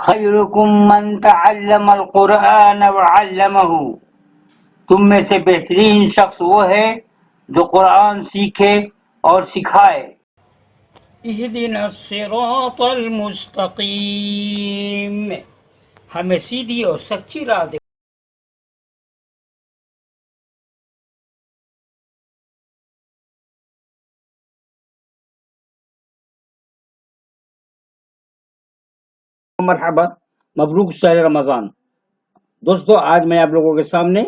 خیرکم من تعلم القرآن وعلمہ، تم میں سے بہترین شخص وہ ہے جو قرآن سیکھے اور سکھائے۔ اہدنا الصراط المستقیم، ہمیں سیدھی اور سچی راہ دے۔ مرحبا، مبروک شہر رمضان۔ دوستو، آج میں آپ لوگوں کے سامنے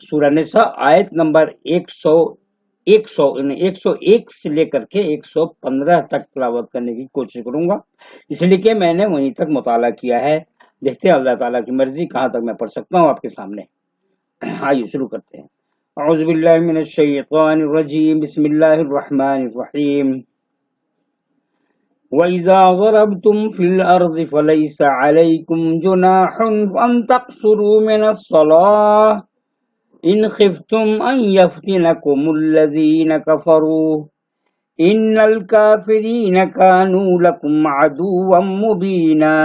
سورہ نساء آیت نمبر 101 سے لے کر کے 115 تک تلاوت کرنے کی کوشش کروں گا، اس لیے کہ میں نے وہیں تک مطالعہ کیا ہے۔ دیکھتے ہیں اللہ تعالیٰ کی مرضی کہاں تک میں پڑھ سکتا ہوں آپ کے سامنے۔ آئیے شروع کرتے ہیں۔ اعوذ باللہ من الشیطان الرجیم، بسم اللہ الرحمن الرحیم۔ وَإِذَا ضَرَبْتُمْ فِي الْأَرْضِ فَلَيْسَ عَلَيْكُمْ جُنَاحٌ أَن تَقْصُرُوا مِنَ الصَّلَاةِ إِنْ خِفْتُمْ أَن يَفْتِنَكُمُ الَّذِينَ كَفَرُوا إِنَّ الْكَافِرِينَ كَانُوا لَكُمْ عَدُوًّا مُّبِينًا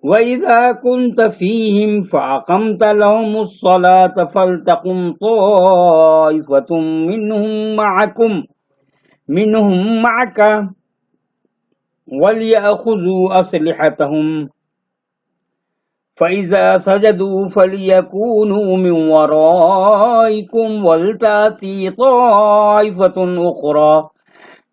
وَإِذَا كُنْتَ فِيهِمْ فَأَقَمْتَ لَهُمُ الصَّلَاةَ فَلْتَقُمْ طَائِفَةٌ منهم معك وليأخذوا أسلحتهم فإذا سجدوا فليكونوا من ورائكم ولتأتي طائفة أخرى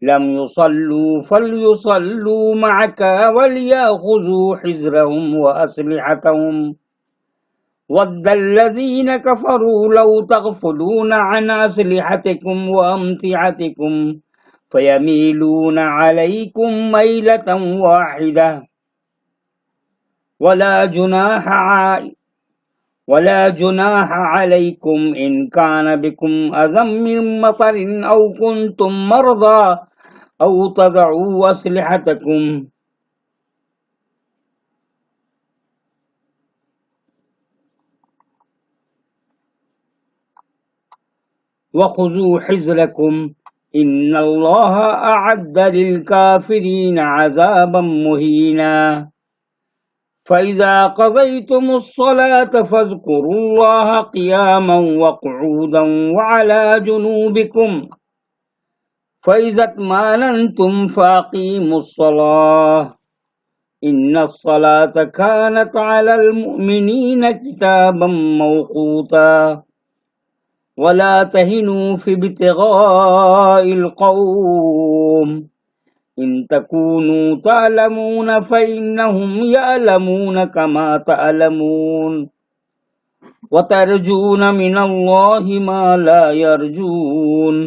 لم يصلوا فليصلوا معك وليأخذوا حذرهم وأسلحتهم وَدَّ الَّذِينَ كَفَرُوا لَوْ تَغْفُلُونَ عَنْ أَسْلِحَتِكُمْ وَأَمْتِعَتِكُمْ فَيَمِيلُونَ عَلَيْكُمْ مَيْلَةً وَاحِدَةً وَلَا جُنَاحَ عَلَيْكُمْ إِنْ كَانَ بِكُمْ أَذًى مِّن مَّطَرٍ أَوْ كُنتُم مَّرْضَىٰ أَوْ تَضَعُوا أَسْلِحَتَكُمْ وَخُذُوا حِذْرَكُمْ إِنَّ اللَّهَ أَعَدَّ لِلْكَافِرِينَ عَذَابًا مُّهِينًا فَإِذَا قَضَيْتُمُ الصَّلَاةَ فَاذْكُرُوا اللَّهَ قِيَامًا وَقُعُودًا وَعَلَى جُنُوبِكُمْ فَإِذَا اطْمَأْنَنتُمْ فَأَقِيمُوا الصَّلَاةَ إِنَّ الصَّلَاةَ كَانَتْ عَلَى الْمُؤْمِنِينَ كِتَابًا مَّوْقُوتًا وَلَا تَهِنُوا فِي ابْتِغَاءِ الْقَوْمِ إِن تَكُونُوا تَعْلَمُونَ فَإِنَّهُمْ يَعْلَمُونَ كَمَا تَعْلَمُونَ وَتَرْجُونَ مِنَ اللَّهِ مَا لَا يَرْجُونَ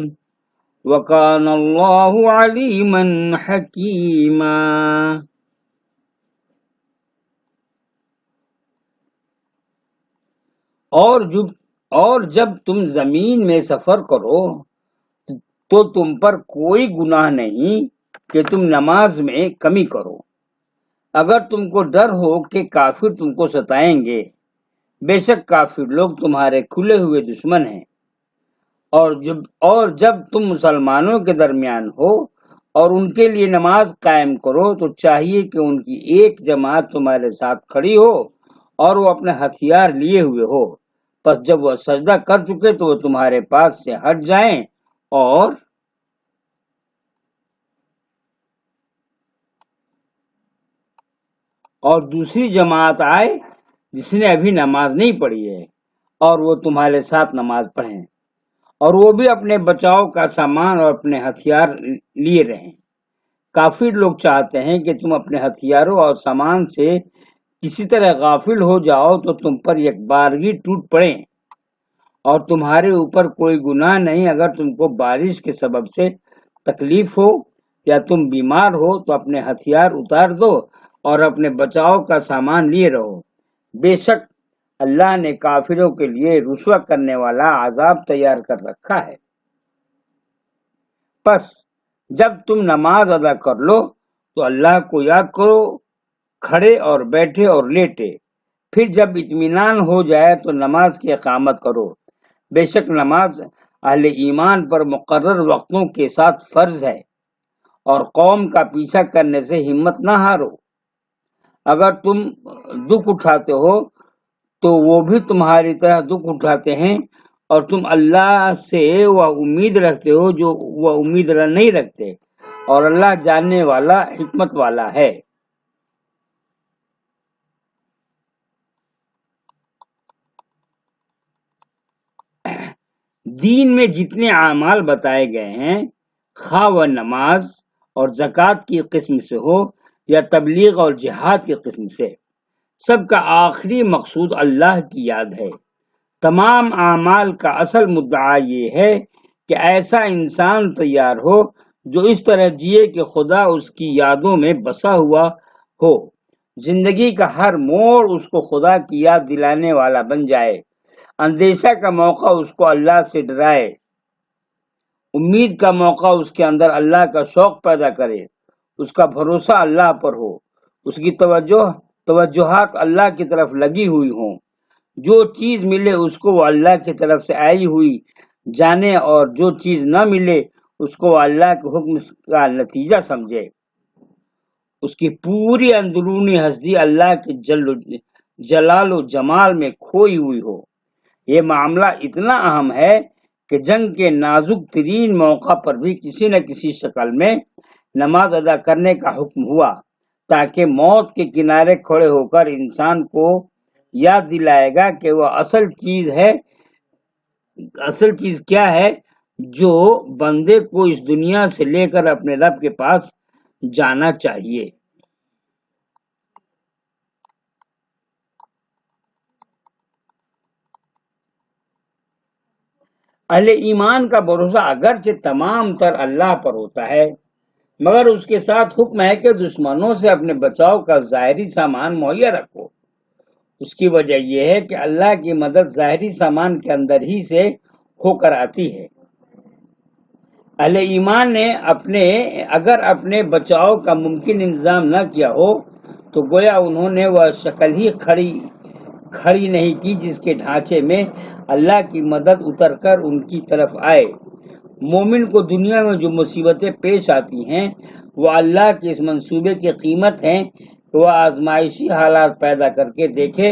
وَكَانَ اللَّهُ عَلِيمًا حَكِيمًا۔ اور جب تم زمین میں سفر کرو تو تم پر کوئی گناہ نہیں کہ تم نماز میں کمی کرو، اگر تم کو ڈر ہو کہ کافر تم کو ستائیں گے۔ بے شک کافر لوگ تمہارے کھلے ہوئے دشمن ہیں۔ اور جب تم مسلمانوں کے درمیان ہو اور ان کے لیے نماز قائم کرو تو چاہیے کہ ان کی ایک جماعت تمہارے ساتھ کھڑی ہو اور وہ اپنے ہتھیار لیے ہوئے ہو، پس جب وہ سجدہ کر چکے تو وہ تمہارے پاس سے ہٹ جائیں اور دوسری جماعت آئے جس نے ابھی نماز نہیں پڑھی ہے اور وہ تمہارے ساتھ نماز پڑھیں، اور وہ بھی اپنے بچاؤ کا سامان اور اپنے ہتھیار لیے رہیں۔ کافر لوگ چاہتے ہیں کہ تم اپنے ہتھیاروں اور سامان سے کسی طرح غافل ہو جاؤ تو تم پر یک بارگی ٹوٹ پڑیں، اور تمہارے اوپر کوئی گناہ نہیں اگر تم کو بارش کے سبب سے تکلیف ہو یا تم بیمار ہو تو اپنے ہتھیار اتار دو اور اپنے بچاؤ کا سامان لیے رہو۔ بے شک اللہ نے کافروں کے لیے رسوا کرنے والا عذاب تیار کر رکھا ہے۔ پس جب تم نماز ادا کر لو تو اللہ کو یاد کرو، کھڑے اور بیٹھے اور لیٹے، پھر جب اطمینان ہو جائے تو نماز کی اقامت کرو۔ بے شک نماز اہل ایمان پر مقرر وقتوں کے ساتھ فرض ہے، اور قوم کا پیچھا کرنے سے ہمت نہ ہارو۔ اگر تم دکھ اٹھاتے ہو تو وہ بھی تمہاری طرح دکھ اٹھاتے ہیں، اور تم اللہ سے وہ امید رکھتے ہو جو وہ امید نہیں رکھتے، اور اللہ جاننے والا حکمت والا ہے۔ دین میں جتنے اعمال بتائے گئے ہیں، خواہ وہ نماز اور زکوٰۃ کی قسم سے ہو یا تبلیغ اور جہاد کی قسم سے، سب کا آخری مقصود اللہ کی یاد ہے۔ تمام اعمال کا اصل مدعا یہ ہے کہ ایسا انسان تیار ہو جو اس طرح جیے کہ خدا اس کی یادوں میں بسا ہوا ہو، زندگی کا ہر موڑ اس کو خدا کی یاد دلانے والا بن جائے، اندیشہ کا موقع اس کو اللہ سے ڈرائے، امید کا موقع اس کے اندر اللہ کا شوق پیدا کرے، اس کا بھروسہ اللہ پر ہو، اس کی توجہات اللہ کی طرف لگی ہوئی ہوں، جو چیز ملے اس کو وہ اللہ کی طرف سے آئی ہوئی جانے، اور جو چیز نہ ملے اس کو وہ اللہ کے حکم کا نتیجہ سمجھے، اس کی پوری اندرونی ہستی اللہ کے جلال و جمال میں کھوئی ہوئی ہو۔ یہ معاملہ اتنا اہم ہے کہ جنگ کے نازک ترین موقع پر بھی کسی نہ کسی شکل میں نماز ادا کرنے کا حکم ہوا، تاکہ موت کے کنارے کھڑے ہو کر انسان کو یاد دلائے گا کہ وہ اصل چیز کیا ہے جو بندے کو اس دنیا سے لے کر اپنے رب کے پاس جانا چاہیے۔ اہل ایمان کا بھروسہ اگرچہ تمام تر اللہ پر ہوتا ہے، مگر اس کے ساتھ حکم ہے کہ دشمنوں سے اپنے بچاؤ کا ظاہری سامان مہیا رکھو۔ اس کی وجہ یہ ہے کہ اللہ کی مدد ظاہری سامان کے اندر ہی سے ہو کر آتی ہے۔ اہل ایمان نے اگر اپنے بچاؤ کا ممکن انتظام نہ کیا ہو تو گویا انہوں نے وہ شکل ہی کھڑی نہیں کی جس کے ڈھانچے میں اللہ کی مدد اتر کر ان کی طرف آئے۔ مومن کو دنیا میں جو مصیبتیں پیش آتی ہیں وہ اللہ کے اس منصوبے کی قیمت ہیں کہ وہ آزمائشی حالات پیدا کر کے دیکھے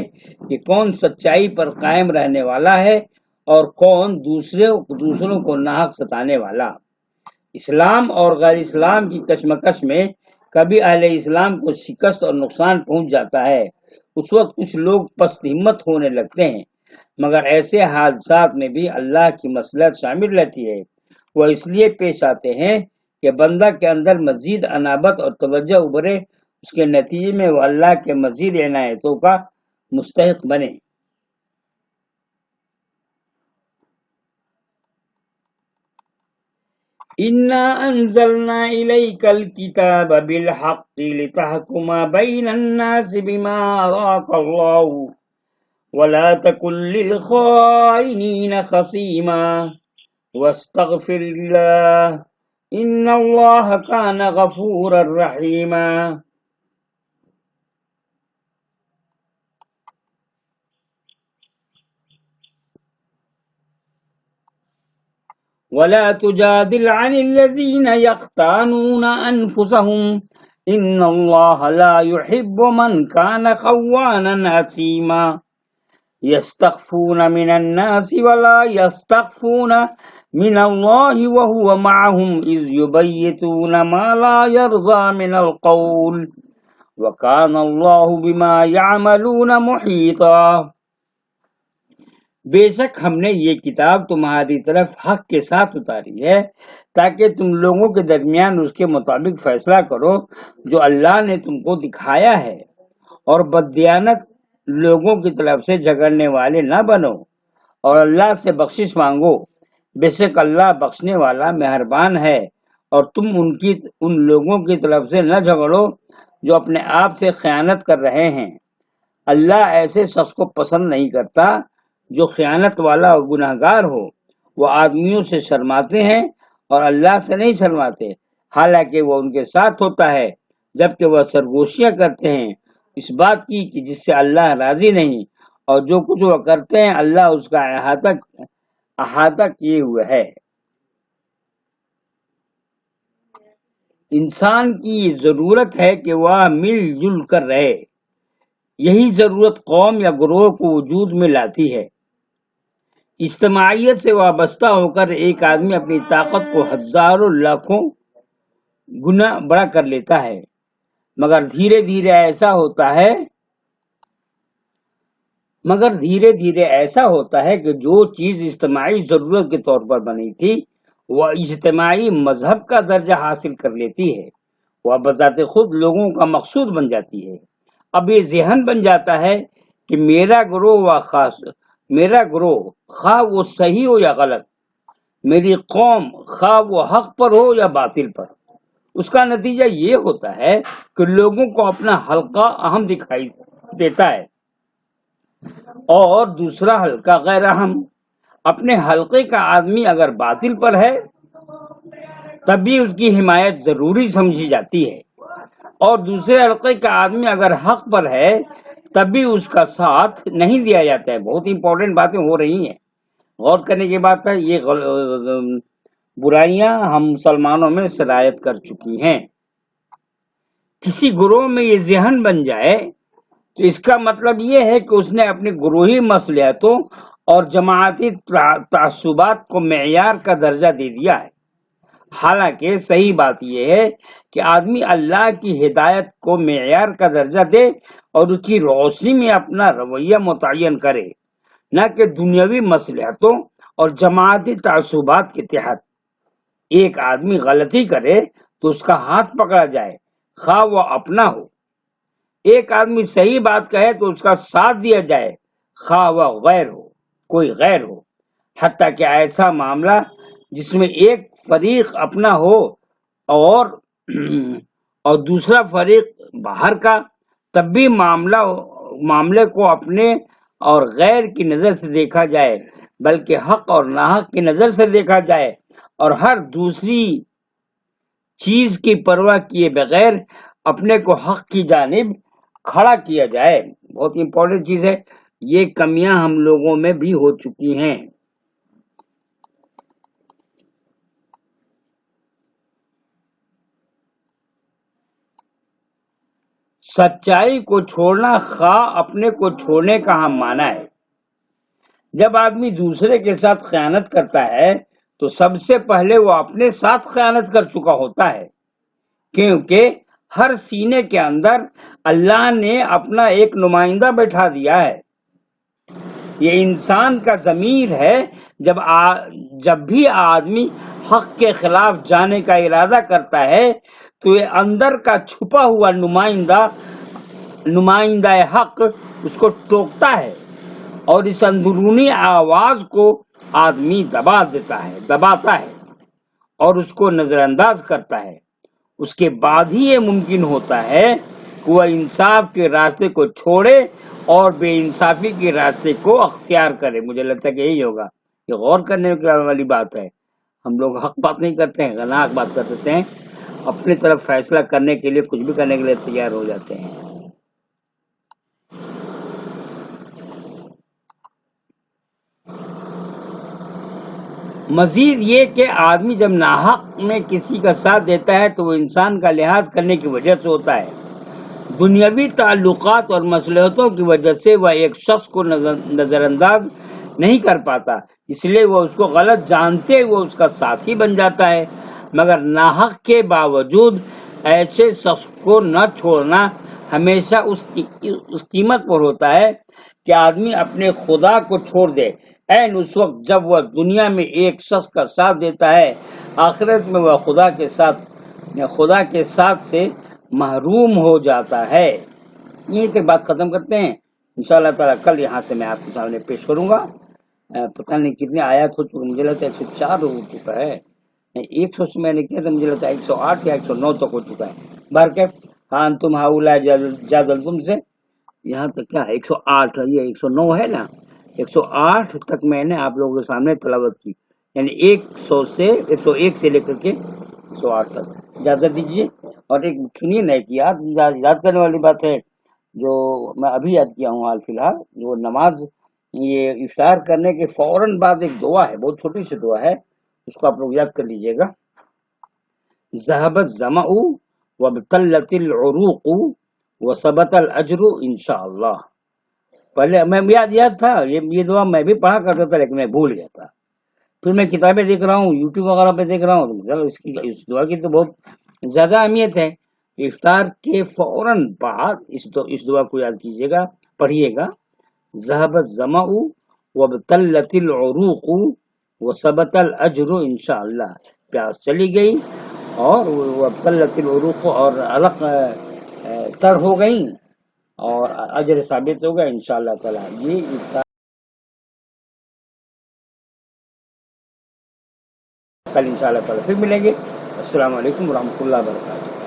کہ کون سچائی پر قائم رہنے والا ہے اور کون دوسروں کو ناحق ستانے والا۔ اسلام اور غیر اسلام کی کشمکش میں کبھی اہل اسلام کو شکست اور نقصان پہنچ جاتا ہے، اس وقت کچھ لوگ پست ہمت ہونے لگتے ہیں، مگر ایسے حادثات میں بھی اللہ کی مصلحت شامل رہتی ہے۔ وہ اس لیے پیش آتے ہیں کہ بندہ کے اندر مزید انابت اور توجہ ابھرے، اس کے نتیجے میں وہ اللہ کے مزید عنایتوں کا مستحق بنے۔ اِنَّا أَنزَلْنَا إِلَيْكَ الْكِتَابَ بِالْحَقِّ لِتَحْكُمَ بَيْنَ النَّاسِ بِمَا أَرَاكَ اللَّهُ وَلَا تَكُن لِّلْخَائِنِينَ خَصِيمًا وَاسْتَغْفِرِ اللَّهَ إِنَّ اللَّهَ كَانَ غَفُورًا رَّحِيمًا۔ وَلَا تُجَادِلْ عَنِ الَّذِينَ يَخْتَانُونَ أَنفُسَهُمْ إِنَّ اللَّهَ لَا يُحِبُّ مَنْ كَانَ خَوَّانًا أَثِيمًا يَسْتَخْفُونَ مِنَ النَّاسِ وَلَا يَسْتَخْفُونَ مِنَ اللَّهِ وَهُوَ مَعَهُمْ إِذْ يُبَيِّتُونَ مَا لَا يَرْضَى مِنَ الْقَوْلِ وَكَانَ اللَّهُ بِمَا يَعْمَلُونَ مُحِيطًا۔ بے شک ہم نے یہ کتاب تمہاری طرف حق کے ساتھ اتاری ہے تاکہ تم لوگوں کے درمیان اس کے مطابق فیصلہ کرو جو اللہ نے تم کو دکھایا ہے، اور بددیانت لوگوں کی طرف سے جھگڑنے والے نہ بنو، اور اللہ سے بخشش مانگو، بے شک اللہ بخشنے والا مہربان ہے۔ اور تم ان لوگوں کی طرف سے نہ جھگڑو جو اپنے آپ سے خیانت کر رہے ہیں، اللہ ایسے شخص کو پسند نہیں کرتا جو خیانت والا اور گناہگار ہو۔ وہ آدمیوں سے شرماتے ہیں اور اللہ سے نہیں شرماتے، حالانکہ وہ ان کے ساتھ ہوتا ہے جبکہ وہ سرگوشیاں کرتے ہیں اس بات کی کہ جس سے اللہ راضی نہیں، اور جو کچھ وہ کرتے ہیں اللہ اس کا احاطہ کیے ہوئے ہے۔ انسان کی یہ ضرورت ہے کہ وہ مل جل کر رہے، یہی ضرورت قوم یا گروہ کو وجود میں لاتی ہے۔ اجتماعیت سے وابستہ ہو کر ایک آدمی اپنی طاقت کو ہزاروں لاکھوں گنا بڑا کر لیتا ہے، مگر دھیرے دھیرے ایسا ہوتا ہے کہ جو چیز اجتماعی ضرورت کے طور پر بنی تھی وہ اجتماعی مذہب کا درجہ حاصل کر لیتی ہے، وہ بذات خود لوگوں کا مقصود بن جاتی ہے۔ اب یہ ذہن بن جاتا ہے کہ میرا گروہ خواہ وہ صحیح ہو یا غلط، میری قوم خواہ وہ حق پر ہو یا باطل پر۔ اس کا نتیجہ یہ ہوتا ہے کہ لوگوں کو اپنا حلقہ اہم دکھائی دیتا ہے اور دوسرا حلقہ غیر اہم۔ اپنے حلقے کا آدمی اگر باطل پر ہے تب بھی اس کی حمایت ضروری سمجھی جاتی ہے، اور دوسرے حلقے کا آدمی اگر حق پر ہے تب بھی اس کا ساتھ نہیں دیا جاتا ہے۔ بہت امپورٹنٹ باتیں ہو رہی ہیں، غور کرنے کی بات ہے۔ یہ برائیاں ہم مسلمانوں میں سرایت کر چکی ہیں۔ کسی گروہ میں یہ ذہن بن جائے تو اس کا مطلب یہ ہے کہ اس نے اپنی گروہی مصلحتوں اور جماعتی تعصبات کو معیار کا درجہ دے دیا ہے۔ حالانکہ صحیح بات یہ ہے کہ آدمی اللہ کی ہدایت کو معیار کا درجہ دے اور اس کی روشنی میں اپنا رویہ متعین کرے، نہ کہ دنیاوی مصلحتوں اور جماعتی تعصبات کے تحت۔ ایک آدمی غلطی کرے تو اس کا ہاتھ پکڑا جائے، خواہ وہ اپنا ہو۔ ایک آدمی صحیح بات کہے تو اس کا ساتھ دیا جائے، خواہ وہ کوئی غیر ہو۔ حتیٰ کہ ایسا معاملہ جس میں ایک فریق اپنا ہو اور دوسرا فریق باہر کا، تب بھی معاملے کو اپنے اور غیر کی نظر سے دیکھا جائے، بلکہ حق اور ناحق کی نظر سے دیکھا جائے، اور ہر دوسری چیز کی پرواہ کیے بغیر اپنے کو حق کی جانب کھڑا کیا جائے۔ بہت امپورٹنٹ چیز ہے، یہ کمیاں ہم لوگوں میں بھی ہو چکی ہیں۔ سچائی کو چھوڑنا خواہ اپنے کو چھوڑنے کا ہم معنی ہے۔ جب آدمی دوسرے کے ساتھ خیانت کرتا ہے تو سب سے پہلے وہ اپنے ساتھ خیانت کر چکا ہوتا ہے، کیونکہ ہر سینے کے اندر اللہ نے اپنا ایک نمائندہ بیٹھا دیا ہے۔ یہ انسان کا ضمیر ہے۔ جب بھی آدمی حق کے خلاف جانے کا ارادہ کرتا ہے تو یہ اندر کا چھپا ہوا نمائندہ حق اس کو ٹوکتا ہے، اور اس اندرونی آواز کو آدمی دباتا ہے اور اس کو نظر انداز کرتا ہے۔ اس کے بعد ہی یہ ممکن ہوتا ہے کہ وہ انصاف کے راستے کو چھوڑے اور بے انصافی کے راستے کو اختیار کرے۔ مجھے لگتا ہے کہ یہی ہوگا۔ یہ غور کرنے والی بات ہے۔ ہم لوگ حق بات نہیں کرتے ہیں، غلط بات کر دیتے ہیں، اپنی طرف فیصلہ کرنے کے لیے کچھ بھی کرنے کے لیے تیار ہو جاتے ہیں۔ مزید یہ کہ آدمی جب ناحق میں کسی کا ساتھ دیتا ہے تو وہ انسان کا لحاظ کرنے کی وجہ سے ہوتا ہے۔ دنیاوی تعلقات اور مصلحتوں کی وجہ سے وہ ایک شخص کو نظر انداز نہیں کر پاتا، اس لیے وہ اس کو غلط جانتے وہ اس کا ساتھی بن جاتا ہے۔ مگر ناحق کے باوجود ایسے شخص کو نہ چھوڑنا ہمیشہ اس قیمت پر ہوتا ہے کہ آدمی اپنے خدا کو چھوڑ دے۔ عین اس وقت جب وہ دنیا میں ایک شخص کا ساتھ دیتا ہے، آخرت میں وہ خدا کے ساتھ سے محروم ہو جاتا ہے۔ یہیں تک بات ختم کرتے ہیں۔ انشاءاللہ تعالیٰ کل یہاں سے میں آپ کے سامنے پیش کروں گا۔ پتہ نہیں کتنے آیات ہو چکے، مجھے لگتا ہے 104 ہو چکا ہے۔ 100 سے میں نے کیا تھا، مجھے لگتا ہے 108 یا 109 تک ہو چکا ہے۔ بہرکیف ہاں تم ہاؤلا جادلتم سے یہاں تک کیا ہے 108، یہ 109 ہے نا، 108 تک میں نے آپ لوگوں کے سامنے تلاوت کی، یعنی 101 سے لے کر کے 108 تک۔ اجازت دیجیے، اور ایک سنیے نا، ایک یاد کرنے والی بات ہے جو میں ابھی یاد کیا ہوں حال فی الحال، جو نماز یہ افطار کرنے کے فوراً بعد ایک دعا ہے، بہت چھوٹی سی دعا ہے، اس کو آپ لوگ یاد کر لیجئے گا۔ ذهب الظمأ وابتلت العروق وثبت الاجر انشاءاللہ. پہلے میں یاد تھا یہ دعا میں بھی پڑھا کرتا تھا لیکن میں بھول گیا تھا. پھر میں کتابیں دیکھ رہا ہوں، یوٹیوب وغیرہ پہ دیکھ رہا ہوں، تو اس دعا کی تو بہت زیادہ اہمیت ہے. افطار کے فوراً بعد اس دعا کو یاد کیجیے گا، پڑھیے گا. ذهب الظمأ وابتلت العروق وثبت الاجر انشاءاللہ. پیاس چلی گئی اور وابتلت العروق اور علق تر ہو گئی اور اجر ثابت ہوگا انشاءاللہ تعالی. یہ افطار کل انشاءاللہ تعالی پھر ملیں گے. السلام علیکم ورحمۃ اللہ وبرکاتہ.